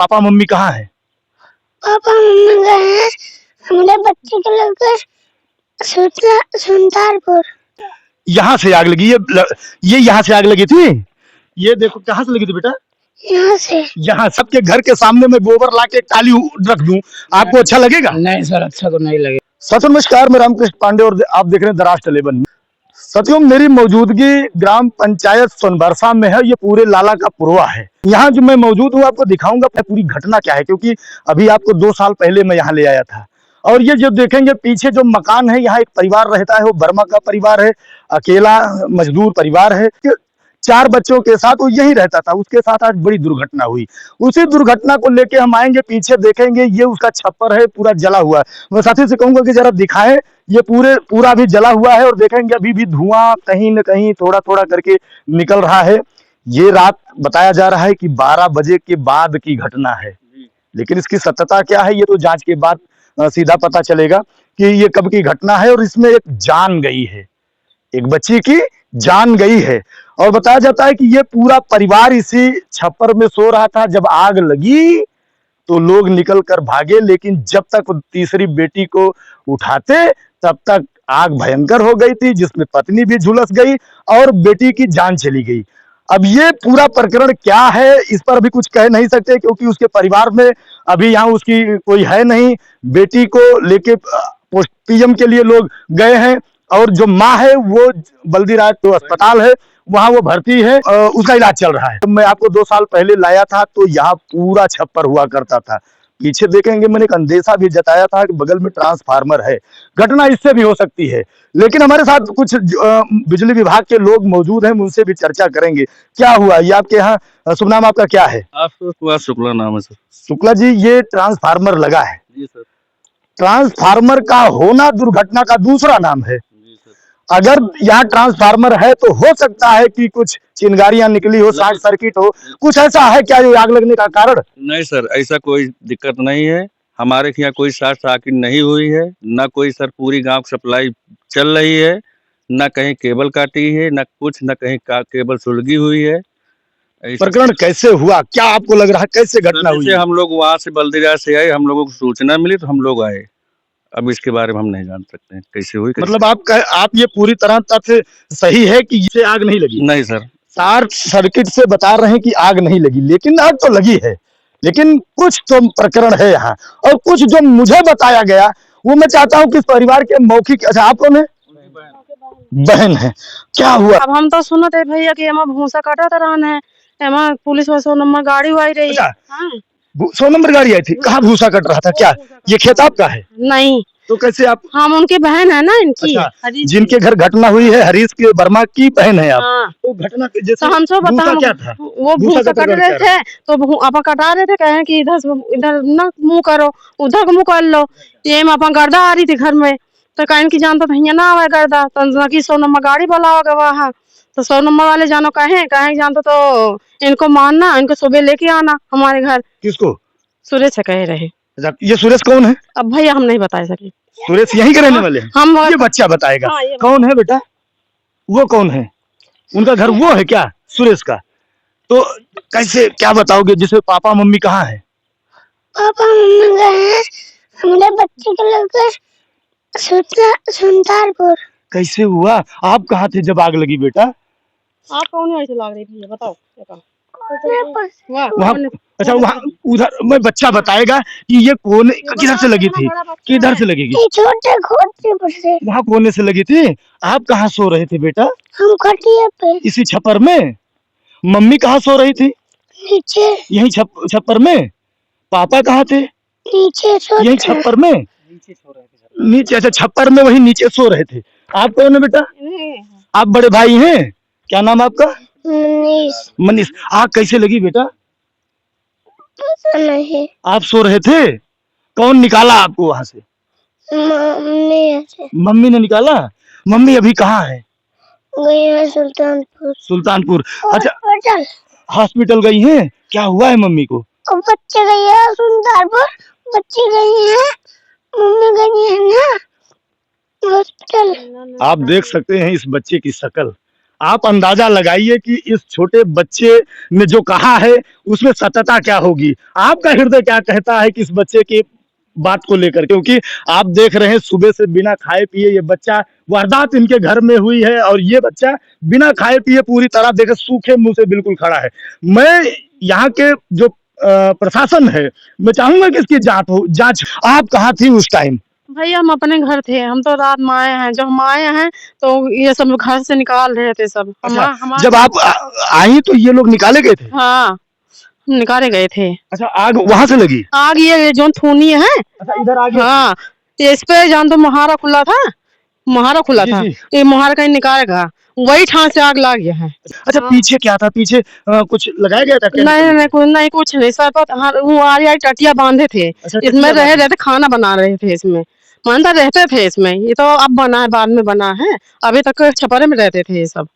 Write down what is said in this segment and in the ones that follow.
Papa mummy कहाँ है? Papa mummy गए हैं हमारे बच्चे को लेकर सुल्तानपुर। यहाँ से आग लगी? ये यहाँ से आग लगी थी? ये देखो कहाँ से लगी थी बेटा? यहाँ से। यहाँ सबके घर के सामने में गोबर ला के टाली रख दूं, आपको अच्छा लगेगा? नहीं सर, अच्छा तो नहीं लगेगा। साथियों नमस्कार, मैं रामकृष्ण पांडे और आप देख रहे हैं दराज टेलीविजन। साथियों मेरी मौजूदगी ग्राम पंचायत सोनबरसा में है। ये पूरे लाला का पुरवा है। यहाँ जो मैं मौजूद हूँ आपको दिखाऊंगा पूरी घटना क्या है, क्योंकि अभी आपको 2 साल पहले मैं यहाँ ले आया था। और ये जो देखेंगे पीछे जो मकान है, यहाँ एक परिवार रहता है, वो बर्मा का परिवार है, अकेला मजदूर परिवार है। 4 बच्चों के साथ वो यही रहता था। उसके साथ आज बड़ी दुर्घटना हुई। उसी दुर्घटना को लेके हम आएंगे, पीछे देखेंगे ये उसका छप्पर है, पूरा जला हुआ है। मैं साथी से कहूंगा कि जरा दिखाएं, ये पूरा भी जला हुआ है और देखेंगे अभी भी धुआं कहीं न कहीं थोड़ा थोड़ा करके निकल रहा है। ये रात बताया जा रहा है कि 12 बजे के बाद की घटना है, लेकिन इसकी सत्यता क्या है ये तो जांच के बाद सीधा पता चलेगा कि ये कब की घटना है। और इसमें एक जान गई है, एक बच्ची की जान गई है। और बताया जाता है कि ये पूरा परिवार इसी छप्पर में सो रहा था। जब आग लगी तो लोग निकल कर भागे, लेकिन जब तक तीसरी बेटी को उठाते तब तक आग भयंकर हो गई थी, जिसमें पत्नी भी झुलस गई और बेटी की जान चली गई। अब ये पूरा प्रकरण क्या है इस पर अभी कुछ कह नहीं सकते, क्योंकि उसके परिवार में अभी यहाँ उसकी कोई है नहीं। बेटी को लेके पोस्टमार्टम के लिए लोग गए हैं और जो माँ है वो बल्दीराज तो अस्पताल है, वहां वो भर्ती है, उसका इलाज चल रहा है। तो मैं आपको 2 साल पहले लाया था तो यहाँ पूरा छप्पर हुआ करता था। पीछे देखेंगे मैंने एक अंदेशा भी जताया था कि बगल में ट्रांसफार्मर है, घटना इससे भी हो सकती है। लेकिन हमारे साथ कुछ बिजली विभाग के लोग मौजूद हैं, उनसे भी चर्चा करेंगे क्या हुआ। ये आपके यहाँ शुभ नाम आपका क्या है? शुक्ला नाम है सर। शुक्ला जी, ये ट्रांसफार्मर लगा है। जी सर। ट्रांसफार्मर का होना दुर्घटना का दूसरा नाम है। जी सर। अगर यहाँ ट्रांसफार्मर है तो हो सकता है कि कुछ चिंगारियां निकली हो, शॉर्ट सर्किट हो, कुछ ऐसा है क्या जो आग लगने का कारण? नहीं सर, ऐसा कोई दिक्कत नहीं है। हमारे यहाँ कोई शॉर्ट सर्किट नहीं हुई है, ना कोई सर पूरी गांव की सप्लाई चल रही है, ना कहीं केबल काटी है, ना कुछ, ना कहीं केबल सुलगी हुई है। प्रकरण कैसे हुआ, क्या आपको लग रहा है, कैसे घटना हुई? हम लोग वहाँ से बल्दीराज से आए, हम लोगों को सूचना मिली तो हम लोग आए। अब इसके बारे में हम नहीं जान सकते हैं कैसे हुई। मतलब आप ये पूरी तरह तथ्य सही है कि इससे आग नहीं लगी? नहीं सर, शॉर्ट सर्किट से बता रहे हैं कि आग नहीं लगी, लेकिन आग तो लगी है। लेकिन कुछ तो प्रकरण है यहाँ, और कुछ जो मुझे बताया गया वो मैं चाहता हूँ कि इस परिवार के मौखिक। अच्छा, आप कौन है? बहन है। क्या हुआ? अब हम तो सुनते भैया कि एमा भूसा काटा रहन है, एमा पुलिस में 100 नंबर गाड़ी आई रही। अच्छा, हाँ? 100 नंबर गाड़ी आई थी? कहाँ भूसा कट रहा था? क्या ये खेत आपका है? नहीं, तो कैसे आप? हम उनकी बहन है ना, इनकी। अच्छा, जिनके घर घटना हुई है, हरीश के वर्मा की बहन है आप? हाँ। तो घटना जैसे तो हमसे भूसा बता, क्या था? वो भूसा कट रहे थे तो आप कटा रहे थे, कहे कि इधर ना मुंह करो, उधर मुंह कर लो। ये में अपन गर्दा आ रही थी घर में, तो कहें कि जानता भैया ना आवे गर्दा, तो 100 नंबर गाड़ी बुलाओगे वहाँ। तो 100 नंबर वाले जानो कहें जानते तो इनको मानना, इनको सुबह लेके आना हमारे घर। किसको? सुरेश से कहे रहे। अच्छा, ये सुरेश कौन है? अब भैया हम नहीं बता सके। सुरेश यहीं के रहने वाले हैं? हम ये बच्चा बताएगा। हाँ, कौन है बेटा? वो कौन है? उनका घर वो है क्या, सुरेश का? तो कैसे क्या बताओगे, जिसमें पापा मम्मी कहाँ है? पापा मम्मी गए हैं हमारे बच्चे को लेकर सुल्तानपुर। कैसे हुआ? आप कहाँ थे जब आग लगी बेटा? आप कौन है? ऐसे लग रही थी, बताओ। वहाँ, अच्छा वहाँ उधर मैं बच्चा बताएगा कि ये कोने किधर से लगी थी, किधर से लगेगी? छोटे खोटे से। वहाँ कोने से लगी थी। आप कहाँ सो रहे थे बेटा? हम खटिया पे। इसी छप्पर में? मम्मी कहाँ सो रही थी? नीचे। यही छप्पर में? पापा कहाँ थे? नीचे सो। यही छप्पर में नीचे सो रहे थे? नीचे, अच्छा छप्पर में वही नीचे सो रहे थे। आप कौन है बेटा? आप बड़े भाई हैं? क्या नाम आपका? मनीष। आग कैसे लगी बेटा? पता नहीं। आप सो रहे थे? कौन निकाला आपको वहां से? मम्मी ने निकाला। मम्मी अभी कहाँ है? गई है सुल्तानपुर। सुल्तानपुर। अच्छा, हॉस्पिटल। हॉस्पिटल गई हैं? क्या हुआ है मम्मी को? बच्चे गई है सुल्तानपुर, बच्चे गई है, मम्मी गई है ना हॉस्पिटल। आप देख सकते हैं इस बच्चे की शक्ल। आप अंदाजा लगाइए कि इस छोटे बच्चे ने जो कहा है उसमें सत्यता क्या होगी। आपका हृदय क्या कहता है कि इस बच्चे की बात को लेकर, क्योंकि आप देख रहे हैं सुबह से बिना खाए पिए ये बच्चा, वारदात इनके घर में हुई है और ये बच्चा बिना खाए पिए पूरी तरह देखे सूखे मुंह से बिल्कुल खड़ा है। मैं यहाँ के जो प्रशासन है, मैं चाहूंगा कि इसकी जांच। आप कहाँ थी उस टाइम? भैया हम अपने घर थे, हम तो रात में आए हैं। जब हम आए हैं तो ये सब घर से निकाल रहे थे सब। अच्छा, जब आप आई तो ये लोग निकाले गए थे? हाँ, निकाले गए थे। अच्छा, आग वहां से लगी? आग ये जो थूनी है। अच्छा, इधर आगे? हाँ, इस पे जान तो मुहारा खुला था, मुहारा खुला था, ये मुहारा कहीं निकालेगा, वही ठां से आग लग गया है। अच्छा, पीछे क्या था? पीछे कुछ लगाया गया था? नहीं कुछ नहीं सर, वो आरी टटिया बांधे थे। इसमें रह रहे थे, खाना बना रहे थे इसमें, मानता रहते थे इसमें। ये तो अब बना है, बाद में बना है, अभी तक छपरे में रहते थे ये सब।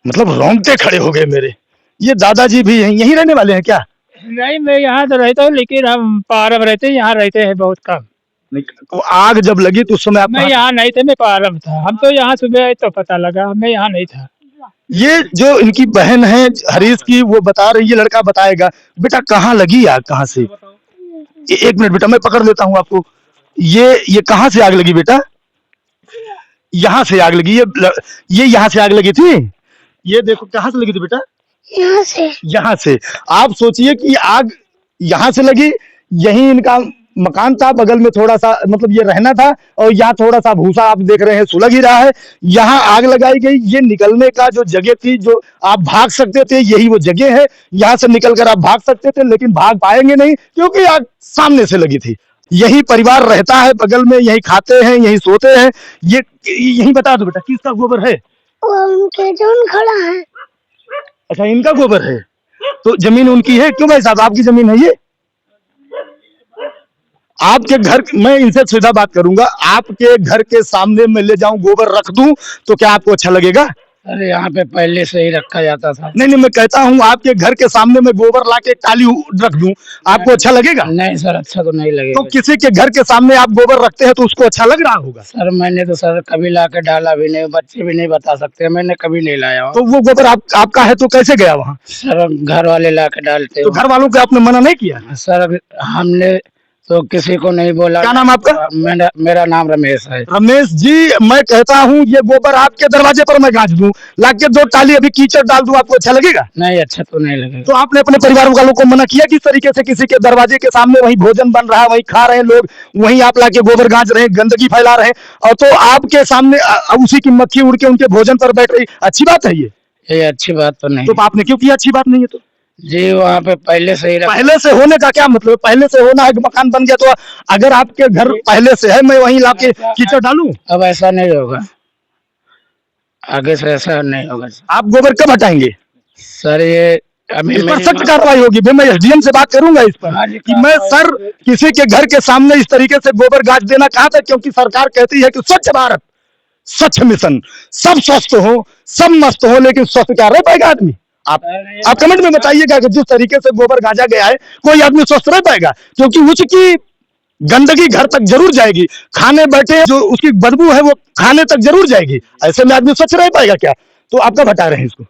मतलब रोंगटे खड़े हो गए मेरे। ये दादाजी भी यहीं रहने वाले हैं क्या? नहीं, मैं यहाँ तो रहता हूँ, लेकिन हम पहाड़ में रहते हैं, यहाँ रहते हैं बहुत कम। तो आग जब लगी तो उस समय आप? मैं यहाँ नहीं था, मैं पहाड़ में था। हम तो यहाँ सुबह आए तो पता लगा, मैं यहाँ नहीं था। ये जो इनकी बहन है हरीश की, वो बता रही है, लड़का बताएगा। बेटा कहाँ लगी आग, कहाँ से? एक मिनट बेटा, मैं पकड़ लेता हूँ आपको। ये कहाँ से आग लगी बेटा? यहाँ से आग लगी? ये यहाँ से आग लगी थी? ये देखो कहाँ से लगी थी बेटा? यहाँ से। आप सोचिए कि आग यहाँ से लगी, यही इनका मकान था, बगल में थोड़ा सा मतलब ये रहना था, और यहाँ थोड़ा सा भूसा आप देख रहे हैं सुलग ही रहा है। यहाँ आग लगाई गई। ये निकलने का जो जगह थी, जो आप भाग सकते थे, यही वो जगह है। यहाँ से निकलकर आप भाग सकते थे, लेकिन भाग पाएंगे नहीं क्योंकि आग सामने से लगी थी। यही परिवार रहता है बगल में, यही खाते हैं, यही सोते हैं। ये यही बता दो बेटा, किसका गोबर है? उनके जो खड़ा है। अच्छा, इनका गोबर है। तो जमीन उनकी है? क्यों भाई साहब, आपकी जमीन है ये? आपके घर, मैं इनसे सीधा बात करूंगा, आपके घर के सामने मैं ले जाऊं, गोबर रख दूं, तो क्या आपको अच्छा लगेगा? अरे यहाँ पे पहले से ही रखा जाता था। नहीं, मैं कहता हूँ आपके घर के सामने मैं गोबर लाके टाली रख दूं, आपको अच्छा लगेगा? नहीं सर, अच्छा तो नहीं लगेगा। तो किसी के घर के सामने आप गोबर रखते हैं तो उसको अच्छा लग रहा होगा? सर मैंने तो सर कभी ला के डाला भी नहीं, बच्चे भी नहीं बता सकते, मैंने कभी नहीं लाया। तो वो गोबर आपका है तो कैसे गया वहाँ? सर घर वाले ला के डालते। तो घर वालों को आपने मना नहीं किया? सर हमने तो किसी को नहीं बोला। क्या नाम आपका? मेरा नाम रमेश है। रमेश जी, मैं कहता हूँ ये गोबर आपके दरवाजे पर मैं गाज दूं, लाके 2 टाली अभी कीचड़ डाल दूं, आपको अच्छा लगेगा? नहीं, अच्छा तो नहीं लगेगा। तो आपने अपने परिवार वालों को मना किया किस तरीके से? किसी के दरवाजे के सामने वही भोजन बन रहा है, वही खा रहे हैं लोग, वहीं आप लाके गोबर गाज रहे हैं, गंदगी फैला रहे हैं, और तो आपके सामने उसी की मक्खी उड़ के उनके भोजन पर बैठ रही। अच्छी बात है ये अच्छी बात तो नहीं। तो आपने क्यों किया? अच्छी बात नहीं है तो? जी वहाँ पे पहले से ही पहले से होने का क्या मतलब? पहले से होना है, मकान बन गया तो अगर आपके घर पहले से है, मैं वहीं लाके कीचड़ डालूं? अब ऐसा नहीं होगा, आगे से ऐसा नहीं होगा। आप गोबर कब हटाएंगे सर? ये इस पर सख्त कार्रवाई होगी। मैं एसडीएम से बात करूंगा इस पर कि मैं सर किसी के घर के सामने इस तरीके से गोबर गाज देना कहा था, क्योंकि सरकार कहती है कि स्वच्छ भारत, स्वच्छ मिशन, सब स्वस्थ हो, सब मस्त हो, लेकिन स्वस्थ क्या रह पाएगा आदमी? आप कमेंट में बताइएगा कि जिस तरीके से गोबर गाजा गया है, कोई आदमी स्वस्थ रह पाएगा? क्योंकि उसकी गंदगी घर तक जरूर जाएगी, खाने बैठे जो उसकी बदबू है वो खाने तक जरूर जाएगी। ऐसे में आदमी स्वच्छ रह पाएगा क्या? तो आप कब हटा रहे हैं इसको?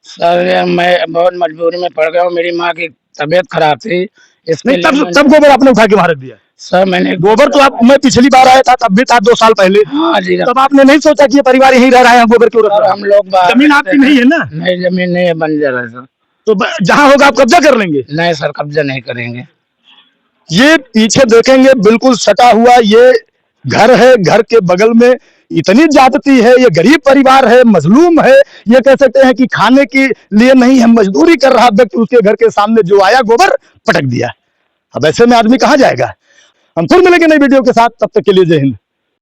सर मैं बहुत मजबूरी में पड़ गया हूँ, मेरी माँ की तबीयत खराब थी, इसके तब गोबर आपने उठा के भारत दिया? सर मैंने गोबर तो मैं पिछली बार आया था तब भी था, 2 साल पहले। हाँ जी। तब आपने नहीं सोचा कि ये परिवार यहीं रह रहा है, गोबर क्यों रख रहा है? हम लोग जमीन आपकी नहीं है ना? नहीं, जमीन नहीं है, बंजर है सर। तो जहाँ होगा आप कब्जा कर लेंगे? नहीं सर, कब्जा नहीं करेंगे। ये पीछे देखेंगे बिल्कुल सटा हुआ ये घर है, घर के बगल में इतनी ज्यादती है, ये गरीब परिवार है, मजलूम है, ये कह सकते हैं कि खाने के लिए नहीं है, मजदूरी कर रहा व्यक्ति, उसके घर के सामने जो आया गोबर पटक दिया। अब ऐसे में आदमी कहाँ जाएगा? हम फिर मिलेंगे नई वीडियो के साथ, तब तक के लिए जय हिंद।